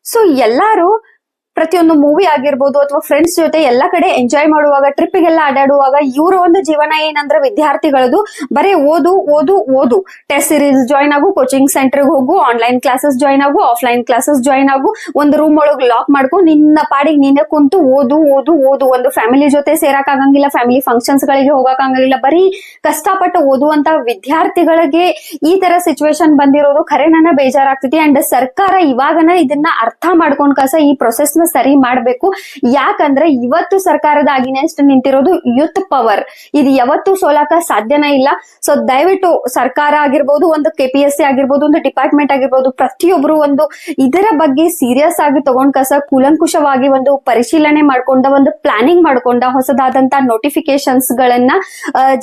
So ಎಲ್ಲಾರು ಪ್ರತಿಯೊಂದು movie ಆಗಿರ್ಬೋದು ಅಥವಾ ಫ್ರೆಂಡ್ಸ್ ಜೊತೆ ಎಲ್ಲಾ ಕಡೆ ಎಂಜಾಯ್ ಮಾಡುವಾಗ ಟ್ರಿಪ್ಗೆಲ್ಲ ಅಡ್ಡಾಡುವಾಗ ಇವರ ಒಂದು ಜೀವನ ಏನಂದ್ರೆ ವಿದ್ಯಾರ್ಥಿಗಳದು ಬರೀ ಓದು ಓದು ಓದು, ಟೆಸ್ಟ್ ಸೀರೀಸ್ ಜಾಯ್ನ್ ಆಗು, ಕೋಚಿಂಗ್ ಸೆಂಟರ್ ಹೋಗು, ಆನ್ಲೈನ್ ಕ್ಲಾಸಸ್ ಜಾಯ್ನ್ ಆಗು, ಆಫ್ಲೈನ್ ಕ್ಲಾಸಸ್ ಜಾಯ್ನ್ ಆಗು, ಒಂದು ರೂಮ್ ಒಳಗೆ ಲಾಕ್ ಮಾಡ್ಕೊಂಡು ನಿನ್ನ ಪಾಡಿಗೆ ನೀನೆ ಕುಂತು ಓದು ಓದು ಓದು. ಒಂದು ಫ್ಯಾಮಿಲಿ ಜೊತೆ ಸೇರಕ್ ಆಗಂಗಿಲ್ಲ, ಫ್ಯಾಮಿಲಿ ಫಂಕ್ಷನ್ಸ್ ಗಳಿಗೆ ಹೋಗಕ್ ಆಗಂಗಿಲ್ಲ, ಬರೀ ಕಷ್ಟಪಟ್ಟು ಓದುವಂತ ವಿದ್ಯಾರ್ಥಿಗಳಿಗೆ ಈ ತರ ಸಿಚುವೇಶನ್ ಬಂದಿರೋದು ಖರೆ ನನ್ನ ಬೇಜಾರಾಗ್ತೈತಿ. ಅಂಡ್ ಸರ್ಕಾರ ಇವಾಗನ ಇದನ್ನ ಅರ್ಥ ಮಾಡ್ಕೊಂಡ್ ಕಸ ಈ ಪ್ರೊಸೆಸ್ ನ ಸರಿ ಮಾಡ್ಬೇಕು. ಯಾಕಂದ್ರೆ ಇವತ್ತು ಸರ್ಕಾರದ ಅಗೇನೆಸ್ಟ್ ನಿಂತಿರೋದು ಯೂತ್ ಪವರ್. ಇದು ಯಾವತ್ತೂ ಸೋಲಾಕ ಸಾಧ್ಯನೇ ಇಲ್ಲ. ಸೊ ದಯವಿಟ್ಟು ಸರ್ಕಾರ ಆಗಿರ್ಬೋದು, ಒಂದು KPSC ಆಗಿರ್ಬೋದು, ಒಂದು ಡಿಪಾರ್ಟ್ಮೆಂಟ್ ಆಗಿರ್ಬೋದು, ಪ್ರತಿಯೊಬ್ರು ಒಂದು ಇದರ ಬಗ್ಗೆ ಸೀರಿಯಸ್ ಆಗಿ ತಗೊಂಡ್ ಕಸ ಕೂಲಂಕುಷವಾಗಿ ಒಂದು ಪರಿಶೀಲನೆ ಮಾಡ್ಕೊಂಡ, ಒಂದು ಪ್ಲಾನಿಂಗ್ ಮಾಡ್ಕೊಂಡ ಹೊಸದಾದಂತ ನೋಟಿಫಿಕೇಶನ್ಸ್ ಗಳನ್ನ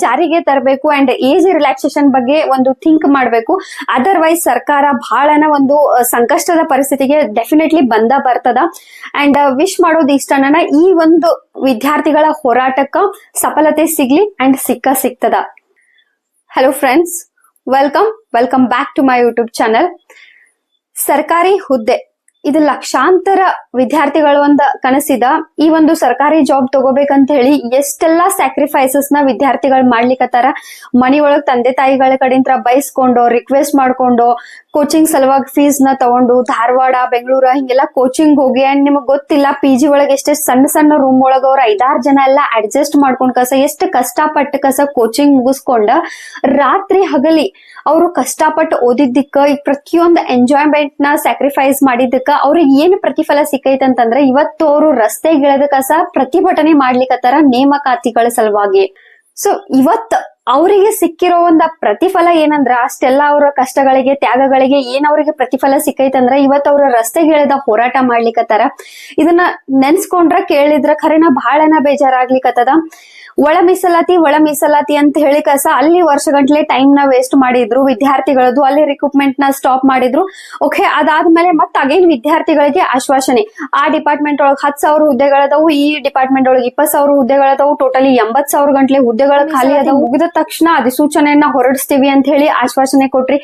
ಜಾರಿಗೆ ತರಬೇಕು. ಅಂಡ್ ಏಜ್ ರಿಲ್ಯಾಕ್ಸೇಷನ್ ಬಗ್ಗೆ ಒಂದು ಥಿಂಕ್ ಮಾಡ್ಬೇಕು. ಅದರ್ವೈಸ್ ಸರ್ಕಾರ ಬಹಳನ ಒಂದು ಸಂಕಷ್ಟದ ಪರಿಸ್ಥಿತಿಗೆ ಡೆಫಿನೆಟ್ಲಿ ಬರ್ತದ. ಅಂಡ್ ವಿಶ್ ಮಾಡೋದು ಇಷ್ಟ, ಈ ಒಂದು ವಿದ್ಯಾರ್ಥಿಗಳ ಹೋರಾಟಕ್ಕ ಸಫಲತೆ ಸಿಗ್ಲಿ ಅಂಡ್ ಸಿಗ್ತದ. Hello friends, welcome back to my YouTube channel. ಸರ್ಕಾರಿ ಹುದ್ದೆ ಇದು ಲಕ್ಷಾಂತರ ವಿದ್ಯಾರ್ಥಿಗಳ ಒಂದು ಕನಸಿದ. ಈ ಒಂದು ಸರ್ಕಾರಿ ಜಾಬ್ ತಗೋಬೇಕಂತ ಹೇಳಿ ಎಷ್ಟೆಲ್ಲಾ ಸ್ಯಾಕ್ರಿಫೈಸಸ್ ನ ವಿದ್ಯಾರ್ಥಿಗಳು ಮಾಡ್ಲಿಕ್ಕತ್ತಾರ. ಮನಿ ಒಳಗ್ ತಂದೆ ತಾಯಿಗಳ ಕಡೆಯಿಂದ ಬಯಸ್ಕೊಂಡು, ರಿಕ್ವೆಸ್ಟ್ ಮಾಡ್ಕೊಂಡು, ಕೋಚಿಂಗ್ ಸಲುವಾಗಿ ಫೀಸ್ ನ ತಗೊಂಡು ಧಾರವಾಡ, ಬೆಂಗಳೂರು ಹಿಂಗೆಲ್ಲ ಕೋಚಿಂಗ್ ಹೋಗಿ, ಅಂಡ್ ನಿಮಗ್ ಗೊತ್ತಿಲ್ಲ PG ಒಳಗೆ ಎಷ್ಟೇ ಸಣ್ಣ ರೂಮ್ ಒಳಗ ಅವ್ರ 5-6 ಜನ ಎಲ್ಲ ಅಡ್ಜಸ್ಟ್ ಮಾಡ್ಕೊಂಡ್ ಕಸ ಎಷ್ಟು ಕಷ್ಟಪಟ್ಟು ಕಸ ಕೋಚಿಂಗ್ ಮುಗಿಸ್ಕೊಂಡ ರಾತ್ರಿ ಹಗಲಿ ಅವರು ಕಷ್ಟಪಟ್ಟು ಓದಿದ್ದಕ್ಕ, ಈ ಪ್ರತಿಯೊಂದು ಎಂಜಾಯ್ಮೆಂಟ್ ನ ಸ್ಯಾಕ್ರಿಫೈಸ್ ಮಾಡಿದ್ದಕ್ಕ ಅವ್ರಿಗೆ ಏನ್ ಪ್ರತಿಫಲ ಸಿಕ್ಕೈತಂತಂದ್ರೆ ಇವತ್ತು ಅವರು ರಸ್ತೆಗಿಳದ ಕಸ ಪ್ರತಿಭಟನೆ ಮಾಡ್ಲಿಕ್ಕತ್ತಾರ ನೇಮಕಾತಿಗಳ ಸಲುವಾಗಿ. ಸೊ ಇವತ್ ಅವರಿಗೆ ಸಿಕ್ಕಿರೋ ಒಂದ ಪ್ರತಿಫಲ ಏನಂದ್ರ ಅಷ್ಟೆಲ್ಲ ಅವರ ಕಷ್ಟಗಳಿಗೆ, ತ್ಯಾಗಗಳಿಗೆ ಏನ್ ಅವ್ರಿಗೆ ಪ್ರತಿಫಲ ಸಿಕ್ಕೈತಂದ್ರ ಇವತ್ ಅವ್ರ ರಸ್ತೆಗಿಳದ ಹೋರಾಟ ಮಾಡ್ಲಿಕ್ಕತ್ತಾರ. ಇದನ್ನ ನೆನ್ಸ್ಕೊಂಡ್ರ ಕೇಳಿದ್ರ ಖರೇನ ಬಹಳನ ಬೇಜಾರಾಗ್ಲಿಕ್ಕತ್ತದ. ಒಳ ಮೀಸಲಾತಿ ಅಂತ ಹೇಳಿ ಕಸ ಅಲ್ಲಿ ವರ್ಷಗಂಟ್ಲೆ ಟೈಮ್ ನ ವೇಸ್ಟ್ ಮಾಡಿದ್ರು ವಿದ್ಯಾರ್ಥಿಗಳದು. ಅಲ್ಲಿ ರಿಕ್ರೂಟ್ಮೆಂಟ್ ನ ಸ್ಟಾಪ್ ಮಾಡಿದ್ರು. ಓಕೆ, ಅದಾದ್ಮೇಲೆ ಮತ್ತ ಅಗೇನ್ ವಿದ್ಯಾರ್ಥಿಗಳಿಗೆ ಆಶ್ವಾಸನೆ, ಆ ಡಿಪಾರ್ಟ್ಮೆಂಟ್ ಒಳಗೆ 10,000 ಹುದ್ದೆಗಳದವು, ಈ ಡಿಪಾರ್ಟ್ಮೆಂಟ್ ಒಳಗೆ 20,000 ಹುದ್ದೆಗಳದವು, ಟೋಟಲಿ 80,000 ಗಂಟ್ಲೆ ಹುದ್ದೆಗಳು ಖಾಲಿ ಅದಾವು. ಮುಗಿದ ತಕ್ಷಣ ಅಧಿಸೂಚನೆಯನ್ನ ಹೊರಡಿಸ್ತೀವಿ ಅಂತ ಹೇಳಿ ಆಶ್ವಾಸನೆ ಕೊಟ್ರಿ.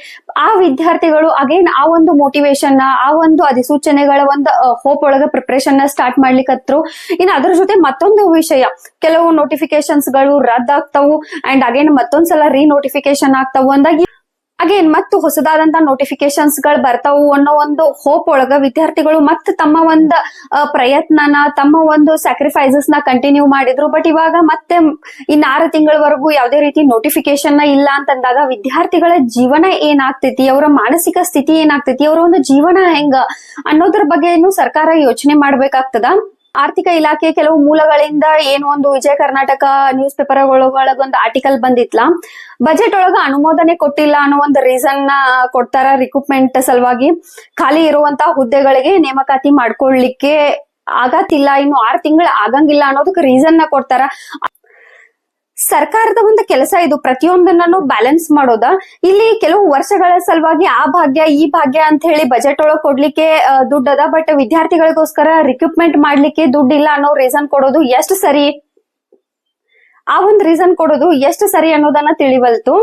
ಆ ವಿದ್ಯಾರ್ಥಿಗಳು ಅಗೇನ್ ಆ ಒಂದು ಮೋಟಿವೇಶನ್ ನ, ಆ ಒಂದು ಅಧಿಸೂಚನೆಗಳ ಒಂದು ಹೋಪ್ ಒಳಗ ಪ್ರಿಪರೇಷನ್ ನ ಸ್ಟಾರ್ಟ್ ಮಾಡ್ಲಿಕ್ಕತ್ರು. ಇನ್ನು ಅದ್ರ ಜೊತೆ ಮತ್ತೊಂದು ವಿಷಯ, ಕೆಲವು ನೋಟಿಫಿಕೇಶನ್ಸ್ ಗಳು ರದ್ದಾಗ್ತಾವು ಅಂಡ್ ಅಗೇನ್ ಮತ್ತೊಂದ್ಸಲ ರೀನೋಟಿಫಿಕೇಶನ್ ಆಗ್ತಾವು ಅಂದಾಗಿ ಅಗೇನ್ ಮತ್ತು ಹೊಸದಾದಂತ ನೋಟಿಫಿಕೇಶನ್ಸ್ ಗಳು ಬರ್ತಾವು ಅನ್ನೋ ಒಂದು ಹೋಪ್ ಒಳಗ ವಿದ್ಯಾರ್ಥಿಗಳು ಮತ್ತೆ ತಮ್ಮ ಒಂದು ಪ್ರಯತ್ನನ, ತಮ್ಮ ಒಂದು ಸ್ಯಾಕ್ರಿಫೈಸಸ್ ನ ಕಂಟಿನ್ಯೂ ಮಾಡಿದ್ರು. ಬಟ್ ಇವಾಗ ಮತ್ತೆ ಇನ್ನು 6 ತಿಂಗಳವರೆಗೂ ಯಾವುದೇ ರೀತಿ ನೋಟಿಫಿಕೇಶನ್ ಇಲ್ಲ ಅಂತಂದಾಗ ವಿದ್ಯಾರ್ಥಿಗಳ ಜೀವನ ಏನಾಗ್ತೈತಿ, ಅವರ ಮಾನಸಿಕ ಸ್ಥಿತಿ ಏನಾಗ್ತೈತಿ, ಅವರ ಒಂದು ಜೀವನ ಹೆಂಗ ಅನ್ನೋದ್ರ ಬಗ್ಗೆ ಸರ್ಕಾರ ಯೋಚನೆ ಮಾಡ್ಬೇಕಾಗ್ತದ. ಆರ್ಥಿಕ ಇಲಾಖೆ ಕೆಲವು ಮೂಲಗಳಿಂದ ಏನು ಒಂದು ವಿಜಯ ಕರ್ನಾಟಕ ನ್ಯೂಸ್ ಪೇಪರ್ ಒಳಗೊಂದು ಆರ್ಟಿಕಲ್ ಬಂದಿತ್ಲ, ಬಜೆಟ್ ಒಳಗ ಅನುಮೋದನೆ ಕೊಟ್ಟಿಲ್ಲ ಅನ್ನೋ ಒಂದು ರೀಸನ್ ನ ಕೊಡ್ತಾರ. ರಿಕ್ರೂಟ್ಮೆಂಟ್ ಸಲುವಾಗಿ ಖಾಲಿ ಇರುವಂತ ಹುದ್ದೆಗಳಿಗೆ ನೇಮಕಾತಿ ಮಾಡ್ಕೊಳ್ಲಿಕ್ಕೆ ಆಗತ್ತಿಲ್ಲ, ಇನ್ನು 6 ತಿಂಗಳು ಆಗಂಗಿಲ್ಲ ಅನ್ನೋದಕ್ಕೆ ರೀಸನ್ ನ ಕೊಡ್ತಾರ. ಸರ್ಕಾರದ ಒಂದು ಕೆಲಸ ಇದು, ಪ್ರತಿಯೊಂದನ್ನು ಬ್ಯಾಲೆನ್ಸ್ ಮಾಡೋದ. ಇಲ್ಲಿ ಕೆಲವು ವರ್ಷಗಳ ಸಲುವಾಗಿ ಆ ಭಾಗ್ಯ ಈ ಭಾಗ್ಯ ಅಂತ ಹೇಳಿ ಬಜೆಟ್ ಒಳಗೆ ಕೊಡ್ಲಿಕ್ಕೆ ದುಡ್ಡದ, ಬಟ್ ವಿದ್ಯಾರ್ಥಿಗಳಿಗೋಸ್ಕರ ರಿಕ್ರೂಟ್ಮೆಂಟ್ ಮಾಡ್ಲಿಕ್ಕೆ ದುಡ್ಡಿಲ್ಲ ಅನ್ನೋ ರೀಸನ್ ಕೊಡೋದು ಎಷ್ಟು ಸರಿ, ಆ ಒಂದು ರೀಸನ್ ಕೊಡೋದು ಎಷ್ಟು ಸರಿ ಅನ್ನೋದನ್ನ ತಿಳಿವಲ್ತು.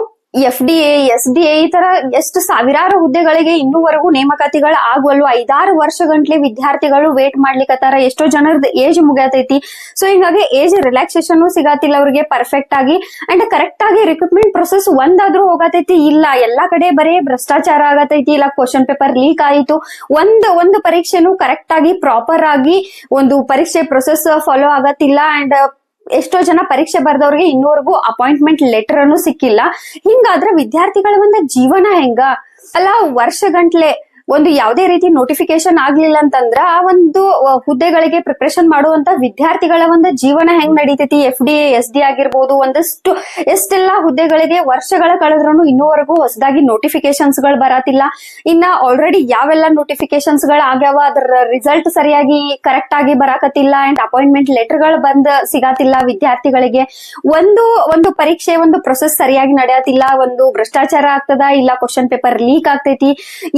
FDA, SDA ಈ ತರ ಎಷ್ಟು ಸಾವಿರಾರು ಹುದ್ದೆಗಳಿಗೆ ಇನ್ನೂವರೆಗೂ ನೇಮಕಾತಿಗಳು ಆಗ್ವಲ್ವು. 5-6 ವರ್ಷ ಗಂಟ್ಲೆ ವಿದ್ಯಾರ್ಥಿಗಳು ವೇಟ್ ಮಾಡ್ಲಿಕ್ಕತ್ತಾರ. ಎಷ್ಟೋ ಜನರದ ಏಜ್ ಮುಗಿಯತೈತಿ. ಸೊ ಹಿಂಗಾಗಿ ಏಜ್ ರಿಲ್ಯಾಕ್ಸೇಷನ್ ಸಿಗತ್ತಿಲ್ಲ ಅವ್ರಿಗೆ ಪರ್ಫೆಕ್ಟ್ ಆಗಿ ಅಂಡ್ ಕರೆಕ್ಟ್ ಆಗಿ ರಿಕ್ರೂಟ್ಮೆಂಟ್ ಪ್ರೊಸೆಸ್ ಒಂದಾದ್ರೂ ಹೋಗತೈತಿ ಇಲ್ಲ. ಎಲ್ಲಾ ಕಡೆ ಬರೀ ಭ್ರಷ್ಟಾಚಾರ ಆಗತೈತಿ, ಇಲ್ಲ ಕ್ವಶನ್ ಪೇಪರ್ ಲೀಕ್ ಆಯಿತು, ಒಂದು ಪರೀಕ್ಷೆನೂ ಕರೆಕ್ಟ್ ಆಗಿ ಪ್ರಾಪರ್ ಆಗಿ ಒಂದು ಪರೀಕ್ಷೆ ಪ್ರೊಸೆಸ್ ಫಾಲೋ ಆಗತ್ತಿಲ್ಲ. ಅಂಡ್ ಎಷ್ಟೋ ಜನ ಪರೀಕ್ಷೆ ಬರ್ದವ್ರಿಗೆ ಇನ್ನೂವರೆಗೂ ಅಪಾಯಿಂಟ್ಮೆಂಟ್ ಲೆಟರ್ ಅನ್ನು ಸಿಕ್ಕಿಲ್ಲ. ಹಿಂಗಾದ್ರೆ ವಿದ್ಯಾರ್ಥಿಗಳ ಒಂದು ಜೀವನ ಹೆಂಗ ಅಲ್ಲ, ವರ್ಷಗಂಟ್ಲೆ ಒಂದು ಯಾವುದೇ ರೀತಿ ನೋಟಿಫಿಕೇಶನ್ ಆಗ್ಲಿಲ್ಲ ಅಂತಂದ್ರ ಆ ಒಂದು ಹುದ್ದೆಗಳಿಗೆ ಪ್ರಿಪರೇಷನ್ ಮಾಡುವಂತ ವಿದ್ಯಾರ್ಥಿಗಳ ಒಂದು ಜೀವನ ಹೆಂಗ್ ನಡೀತೈತಿ. FDA, SD ಆಗಿರ್ಬೋದು, ಒಂದಷ್ಟು ಎಷ್ಟೆಲ್ಲಾ ಹುದ್ದೆಗಳಿಗೆ ವರ್ಷಗಳ ಕಳೆದ್ರೂ ಇನ್ನೂವರೆಗೂ ಹೊಸದಾಗಿ ನೋಟಿಫಿಕೇಶನ್ಸ್ ಗಳು ಬರತ್ತಿಲ್ಲ. ಇನ್ನ ಆಲ್ರೆಡಿ ಯಾವೆಲ್ಲ ನೋಟಿಫಿಕೇಶನ್ಸ್ ಗಳು ಆಗ್ಯಾವ ಅದರ ರಿಸಲ್ಟ್ ಸರಿಯಾಗಿ ಕರೆಕ್ಟ್ ಆಗಿ ಬರಾಕತ್ತಿಲ್ಲ ಅಂಡ್ ಅಪಾಯಿಂಟ್ಮೆಂಟ್ ಲೆಟರ್ ಗಳು ಬಂದ್ ಸಿಗಾತಿಲ್ಲ ವಿದ್ಯಾರ್ಥಿಗಳಿಗೆ. ಒಂದು ಪರೀಕ್ಷೆ ಒಂದು ಪ್ರೊಸೆಸ್ ಸರಿಯಾಗಿ ನಡೆಯತಿಲ್ಲ, ಒಂದು ಭ್ರಷ್ಟಾಚಾರ ಆಗ್ತದ, ಇಲ್ಲ ಕ್ವಶನ್ ಪೇಪರ್ ಲೀಕ್ ಆಗ್ತೈತಿ.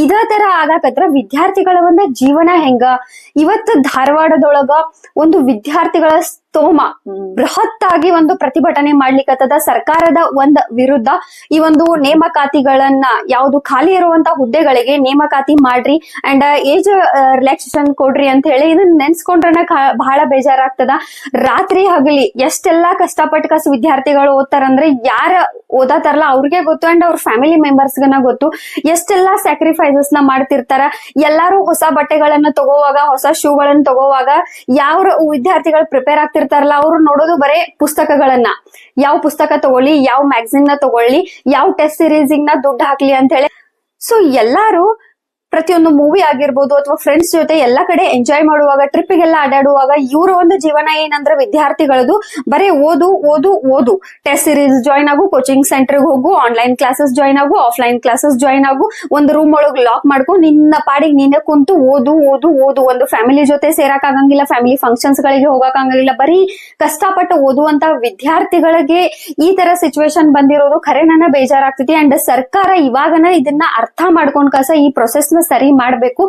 ಇದೇ ತರ ಆಗಾಕತ್ರ ವಿದ್ಯಾರ್ಥಿಗಳ ಒಂದು ಜೀವನ ಹೆಂಗ. ಇವತ್ತು ಧಾರವಾಡದೊಳಗ ಒಂದು ವಿದ್ಯಾರ್ಥಿಗಳ ತೋಮ ಬೃಹತ್ತಾಗಿ ಒಂದು ಪ್ರತಿಭಟನೆ ಮಾಡ್ಲಿಕ್ಕತ್ತದ ಸರ್ಕಾರದ ಒಂದ್ ವಿರುದ್ಧ. ಈ ಒಂದು ನೇಮಕಾತಿಗಳನ್ನ ಯಾವ್ದು ಖಾಲಿ ಇರುವಂತ ಹುದ್ದೆಗಳಿಗೆ ನೇಮಕಾತಿ ಮಾಡ್ರಿ ಅಂಡ್ ಏಜ್ ರಿಲ್ಯಾಕ್ಸೇಷನ್ ಕೊಡ್ರಿ ಅಂತ ಹೇಳಿ ಇದನ್ನ ನೆನ್ಸ್ಕೊಂಡ್ರನ ಬಹಳ ಬೇಜಾರಾಗ್ತದ. ರಾತ್ರಿ ಹಗಲಿ ಎಷ್ಟೆಲ್ಲಾ ಕಷ್ಟಪಟ್ಟು ವಿದ್ಯಾರ್ಥಿಗಳು ಓದ್ತಾರಂದ್ರೆ ಯಾರ ಓದಾತಾರಲ್ಲ ಅವ್ರಿಗೆ ಗೊತ್ತು ಅಂಡ್ ಅವ್ರ ಫ್ಯಾಮಿಲಿ ಮೆಂಬರ್ಸ್ ಗನ ಗೊತ್ತು ಎಷ್ಟೆಲ್ಲಾ ಸ್ಯಾಕ್ರಿಫೈಸಸ್ ನ ಮಾಡ್ತಿರ್ತಾರ. ಎಲ್ಲಾರು ಹೊಸ ಬಟ್ಟೆಗಳನ್ನ ತಗೋವಾಗ, ಹೊಸ ಶೂಗಳನ್ನ ತಗೋವಾಗ ಯಾವ ವಿದ್ಯಾರ್ಥಿಗಳು ಪ್ರಿಪೇರ್ ಆಗ್ತಿರ್ತಾರಲ್ಲ ಅವ್ರು ನೋಡೋದು ಬರೇ ಪುಸ್ತಕಗಳನ್ನ. ಯಾವ ಪುಸ್ತಕ ತಗೊಳ್ಳಿ, ಯಾವ ಮ್ಯಾಗಝಿನ್ ನ ತಗೊಳ್ಳಿ, ಯಾವ ಟೆಸ್ಟ್ ಸೀರೀಸ್ ನ ದುಡ್ಡು ಹಾಕ್ಲಿ ಅಂತ ಹೇಳಿ. ಸೊ ಎಲ್ಲಾರು ಪ್ರತಿಯೊಂದು ಮೂವಿ ಆಗಿರ್ಬೋದು ಅಥವಾ ಫ್ರೆಂಡ್ಸ್ ಜೊತೆ ಎಲ್ಲಾ ಕಡೆ ಎಂಜಾಯ್ ಮಾಡುವಾಗ, ಟ್ರಿಪ್ಗೆಲ್ಲ ಅಡ್ಡಾಡುವಾಗ ಇವ್ರ ಒಂದು ಜೀವನ ಏನಂದ್ರೆ ವಿದ್ಯಾರ್ಥಿಗಳದು ಬರೇ ಓದು ಓದು ಓದು. ಟೆಸ್ಟ್ ಸೀರೀಸ್ ಜಾಯ್ನ್ ಆಗು, ಕೋಚಿಂಗ್ ಸೆಂಟರ್ಗೆ ಹೋಗು, ಆನ್ಲೈನ್ ಕ್ಲಾಸಸ್ ಜಾಯ್ನ್ ಆಗು, ಆಫ್ಲೈನ್ ಕ್ಲಾಸಸ್ ಜಾಯ್ನ್ ಆಗು, ಒಂದು ರೂಮ್ ಒಳಗ್ ಲಾಕ್ ಮಾಡ್ಕೊಂಡು ನಿನ್ನ ಪಾಡಿಗೆ ನೀನೆ ಕುಂತು ಓದು ಓದು ಓದು. ಒಂದು ಫ್ಯಾಮಿಲಿ ಜೊತೆ ಸೇರಕ್ ಆಗಂಗಿಲ್ಲ, ಫ್ಯಾಮಿಲಿ ಫಂಕ್ಷನ್ಸ್ ಗಳಿಗೆ ಹೋಗಕ್ ಆಗಂಗಿಲ್ಲ, ಬರೀ ಕಷ್ಟಪಟ್ಟು ಓದುವಂತ ವಿದ್ಯಾರ್ಥಿಗಳಿಗೆ ಈ ತರ ಸಿಚುವೇಶನ್ ಬಂದಿರೋದು ಖರೆ ನನ್ನ ಬೇಜಾರಾಗ್ತೈತಿ. ಅಂಡ್ ಸರ್ಕಾರ ಇವಾಗನ ಇದನ್ನ ಅರ್ಥ ಮಾಡ್ಕೊಂಡ್ ಈ ಪ್ರೊಸೆಸ್ ನ ಸರಿ ಮಾಡ್ಬೇಕು.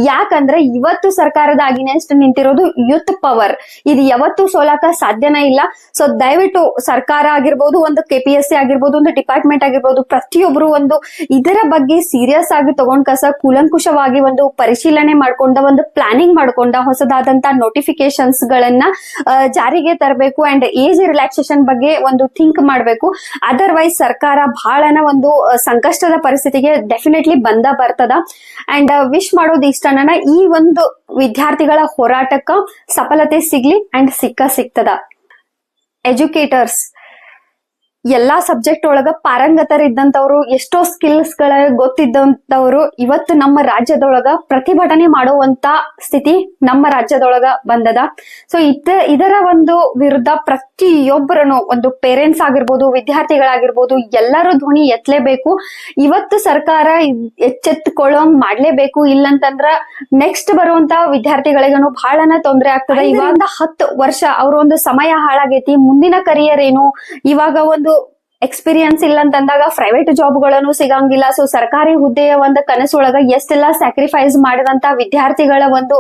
ಯಾಕಂದ್ರೆ ಇವತ್ತು ಸರ್ಕಾರದ ಅಗೇನೆಸ್ಟ್ ನಿಂತಿರೋದು ಯೂತ್ ಪವರ್. ಇದು ಯಾವತ್ತೂ ಸೋಲಾಕ ಸಾಧ್ಯನೇ ಇಲ್ಲ. ಸೊ ದಯವಿಟ್ಟು ಸರ್ಕಾರ ಆಗಿರ್ಬೋದು, ಒಂದು KPSC ಆಗಿರ್ಬೋದು, ಒಂದು ಡಿಪಾರ್ಟ್ಮೆಂಟ್ ಆಗಿರ್ಬೋದು, ಪ್ರತಿಯೊಬ್ರು ಒಂದು ಇದರ ಬಗ್ಗೆ ಸೀರಿಯಸ್ ಆಗಿ ತಗೊಂಡ್ ಕೂಲಂಕುಷವಾಗಿ ಒಂದು ಪರಿಶೀಲನೆ ಮಾಡ್ಕೊಂಡ, ಒಂದು ಪ್ಲಾನಿಂಗ್ ಮಾಡ್ಕೊಂಡ ಹೊಸದಾದಂತ ನೋಟಿಫಿಕೇಶನ್ಸ್ ಗಳನ್ನ ಜಾರಿಗೆ ತರಬೇಕು ಅಂಡ್ ಏಜ್ ರಿಲ್ಯಾಕ್ಸೇಷನ್ ಬಗ್ಗೆ ಒಂದು ಥಿಂಕ್ ಮಾಡ್ಬೇಕು. ಅದರ್ವೈಸ್ ಸರ್ಕಾರ ಬಹಳನ ಒಂದು ಸಂಕಷ್ಟದ ಪರಿಸ್ಥಿತಿಗೆ ಡೆಫಿನೆಟ್ಲಿ ಬರ್ತದ. ಅಂಡ್ ವಿಶ್ ಮಾಡೋದು ಇಷ್ಟ ನನ್ನ ಈ ಒಂದು ವಿದ್ಯಾರ್ಥಿಗಳ ಹೋರಾಟಕ್ಕ ಸಫಲತೆ ಸಿಗ್ಲಿ ಅಂಡ್ ಸಿಗ್ತದ. ಎಜುಕೇಟರ್ಸ್ ಎಲ್ಲಾ ಸಬ್ಜೆಕ್ಟ್ ಒಳಗ ಪಾರಂಗತರಿದ್ದಂತವ್ರು, ಎಷ್ಟೋ ಸ್ಕಿಲ್ಸ್ ಗಳ ಗೊತ್ತಿದ್ದಂತವ್ರು ಇವತ್ತು ನಮ್ಮ ರಾಜ್ಯದೊಳಗ ಪ್ರತಿಭಟನೆ ಮಾಡುವಂತ ಸ್ಥಿತಿ ನಮ್ಮ ರಾಜ್ಯದೊಳಗ ಬಂದದ. ಸೊ ಇದರ ಒಂದು ವಿರುದ್ಧ ಪ್ರತಿಯೊಬ್ಬರನು, ಒಂದು ಪೇರೆಂಟ್ಸ್ ಆಗಿರ್ಬೋದು, ವಿದ್ಯಾರ್ಥಿಗಳಾಗಿರ್ಬೋದು, ಎಲ್ಲರೂ ಧ್ವನಿ ಎತ್ತಲೇಬೇಕು. ಇವತ್ತು ಸರ್ಕಾರ ಎಚ್ಚೆತ್ತುಕೊಳ್ಳೋಂಗ್ ಮಾಡ್ಲೇಬೇಕು. ಇಲ್ಲಂತಂದ್ರ ನೆಕ್ಸ್ಟ್ ಬರುವಂತ ವಿದ್ಯಾರ್ಥಿಗಳಿಗೂ ಬಹಳನ ತೊಂದರೆ ಆಗ್ತದೆ. ಇವಾಗ 10 ವರ್ಷ ಅವ್ರ ಒಂದು ಸಮಯ ಹಾಳಾಗೈತಿ. ಮುಂದಿನ ಕರಿಯರ್ ಏನು, ಇವಾಗ ಒಂದು ಎಕ್ಸ್ಪೀರಿಯನ್ಸ್ ಇಲ್ಲ ಅಂತಂದಾಗ ಪ್ರೈವೇಟ್ ಜಾಬ್ಗಳನ್ನು ಸಿಗಂಗಿಲ್ಲ. ಸೊ ಸರ್ಕಾರಿ ಹುದ್ದೆಯ ಒಂದು ಕನಸೊಳಗ ಎಷ್ಟೆಲ್ಲಾ ಸ್ಯಾಕ್ರಿಫೈಸ್ ಮಾಡಿದಂತ ವಿದ್ಯಾರ್ಥಿಗಳ ಒಂದು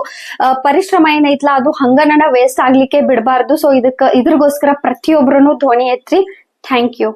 ಪರಿಶ್ರಮ ಏನೈತ್ಲಾ ಅದು ಹಂಗನ ವೇಸ್ಟ್ ಆಗ್ಲಿಕ್ಕೆ ಬಿಡಬಾರ್ದು. ಸೊ ಇದ್ರಗೋಸ್ಕರ ಪ್ರತಿಯೊಬ್ಬರನ್ನು ಧ್ವನಿ ಎತ್ತಿ. Thank you.